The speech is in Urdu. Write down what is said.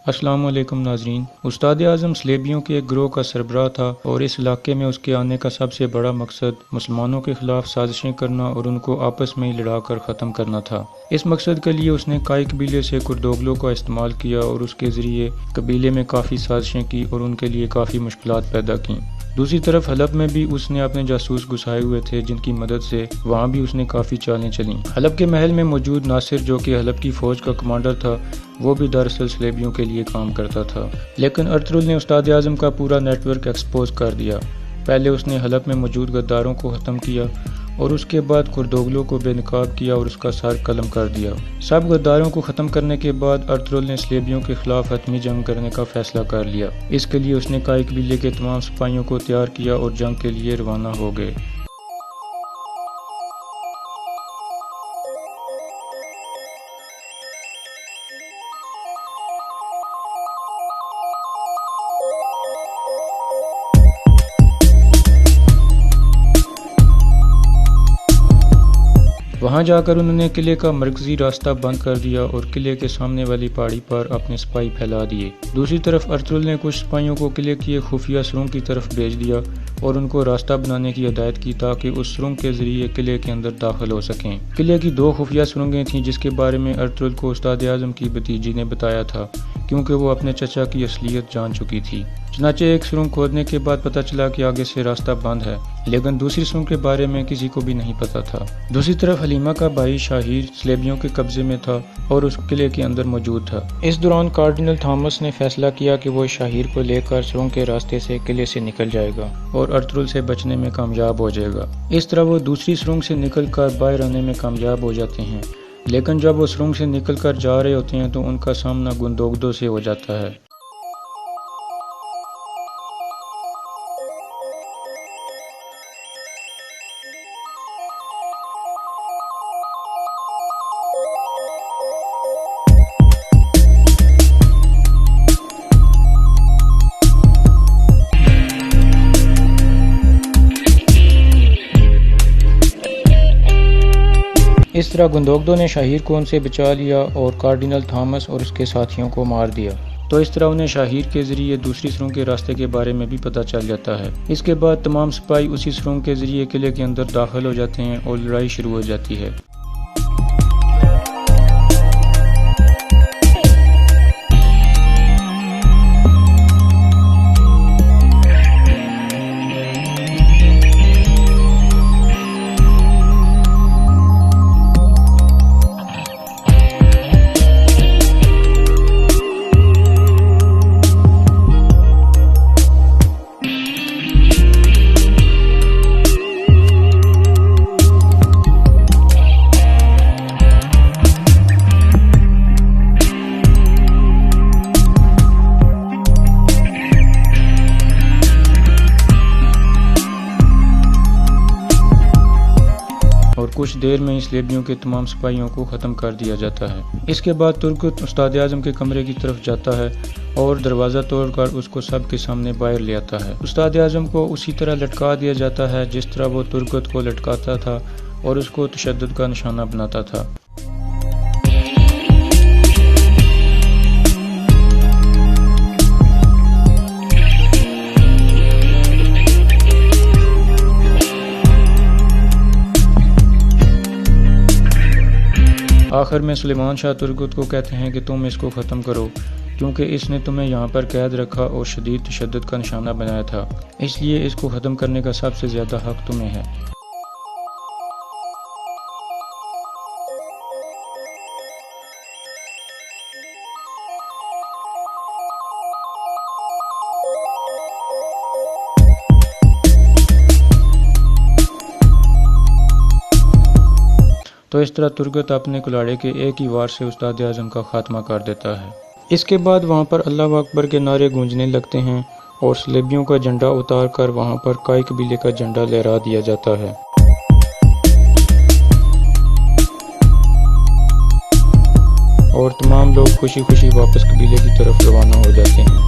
السلام علیکم ناظرین۔ استاد اعظم سلیبیوں کے ایک گروہ کا سربراہ تھا اور اس علاقے میں اس کے آنے کا سب سے بڑا مقصد مسلمانوں کے خلاف سازشیں کرنا اور ان کو آپس میں لڑا کر ختم کرنا تھا۔ اس مقصد کے لیے اس نے کائی قبیلے سے کردوغلوں کا استعمال کیا اور اس کے ذریعے قبیلے میں کافی سازشیں کی اور ان کے لیے کافی مشکلات پیدا کیں۔ دوسری طرف حلب میں بھی اس نے اپنے جاسوس گھسائے ہوئے تھے جن کی مدد سے وہاں بھی اس نے کافی چالیں چلیں۔ حلب کے محل میں موجود ناصر جو کہ حلب کی فوج کا کمانڈر تھا وہ بھی دراصل سلیبیوں کے لیے کام کرتا تھا، لیکن ارطغرل نے استاد اعظم کا پورا نیٹ ورک ایکسپوز کر دیا۔ پہلے اس نے حلب میں موجود غداروں کو ختم کیا اور اس کے بعد کردوغلوں کو بے نقاب کیا اور اس کا سر قلم کر دیا۔ سب غداروں کو ختم کرنے کے بعد ارطغرل نے سلیبیوں کے خلاف حتمی جنگ کرنے کا فیصلہ کر لیا۔ اس کے لیے اس نے کائی قبیلے کے تمام سپاہیوں کو تیار کیا اور جنگ کے لیے روانہ ہو گئے۔ وہاں جا کر انہوں نے قلعے کا مرکزی راستہ بند کر دیا اور قلعے کے سامنے والی پہاڑی پر اپنے سپاہی پھیلا دیے۔ دوسری طرف ارطغرل نے کچھ سپاہیوں کو قلعے کی ایک خفیہ سرنگ کی طرف بھیج دیا اور ان کو راستہ بنانے کی ہدایت کی تاکہ اس سرنگ کے ذریعے قلعے کے اندر داخل ہو سکیں۔ قلعے کی 2 خفیہ سرنگیں تھیں جس کے بارے میں ارطغرل کو استاد اعظم کی بھتیجی نے بتایا تھا کیونکہ وہ اپنے چچا کی اصلیت جان چکی تھی۔ چنانچہ ایک سرنگ کھودنے کے بعد پتہ چلا کہ آگے سے راستہ بند ہے، لیکن دوسری سرنگ کے بارے میں کسی کو بھی نہیں پتا تھا۔ دوسری طرف حلیمہ کا بھائی شاہیر سلیبیوں کے قبضے میں تھا اور اس قلعے کے اندر موجود تھا۔ اس دوران کارڈینل تھامس نے فیصلہ کیا کہ وہ شاہیر کو لے کر سرنگ کے راستے سے قلعے سے نکل جائے گا اور ارطغرل سے بچنے میں کامیاب ہو جائے گا۔ اس طرح وہ دوسری سرنگ سے نکل کر باہر آنے میں کامیاب ہو جاتے ہیں، لیکن جب وہ سرنگ سے نکل کر جا رہے ہوتے ہیں تو ان کا سامنا گندوگدوں سے ہو جاتا ہے۔ اس طرح گندوگدوں نے شاہیر کو ان سے بچا لیا اور کارڈینل تھامس اور اس کے ساتھیوں کو مار دیا۔ تو اس طرح انہیں شاہیر کے ذریعے دوسری سرنگ کے راستے کے بارے میں بھی پتہ چل جاتا ہے۔ اس کے بعد تمام سپاہی اسی سرنگ کے ذریعے قلعے کے اندر داخل ہو جاتے ہیں اور لڑائی شروع ہو جاتی ہے۔ اور کچھ دیر میں ہی سلیبیوں کے تمام سپاہیوں کو ختم کر دیا جاتا ہے۔ اس کے بعد ترگت استاد اعظم کے کمرے کی طرف جاتا ہے اور دروازہ توڑ کر اس کو سب کے سامنے باہر لے آتا ہے۔ استاد اعظم کو اسی طرح لٹکا دیا جاتا ہے جس طرح وہ ترگت کو لٹکاتا تھا اور اس کو تشدد کا نشانہ بناتا تھا۔ آخر میں سلیمان شاہ ترگت کو کہتے ہیں کہ تم اس کو ختم کرو کیونکہ اس نے تمہیں یہاں پر قید رکھا اور شدید تشدد کا نشانہ بنایا تھا، اس لیے اس کو ختم کرنے کا سب سے زیادہ حق تمہیں ہے۔ تو اس طرح ترگت اپنے کلاڑے کے ایک ہی وار سے استاد اعظم کا خاتمہ کر دیتا ہے۔ اس کے بعد وہاں پر اللہ اکبر کے نعرے گونجنے لگتے ہیں اور سلیبیوں کا جھنڈا اتار کر وہاں پر کائی قبیلے کا جھنڈا لہرا دیا جاتا ہے۔ اور تمام لوگ خوشی خوشی واپس قبیلے کی طرف روانہ ہو جاتے ہیں۔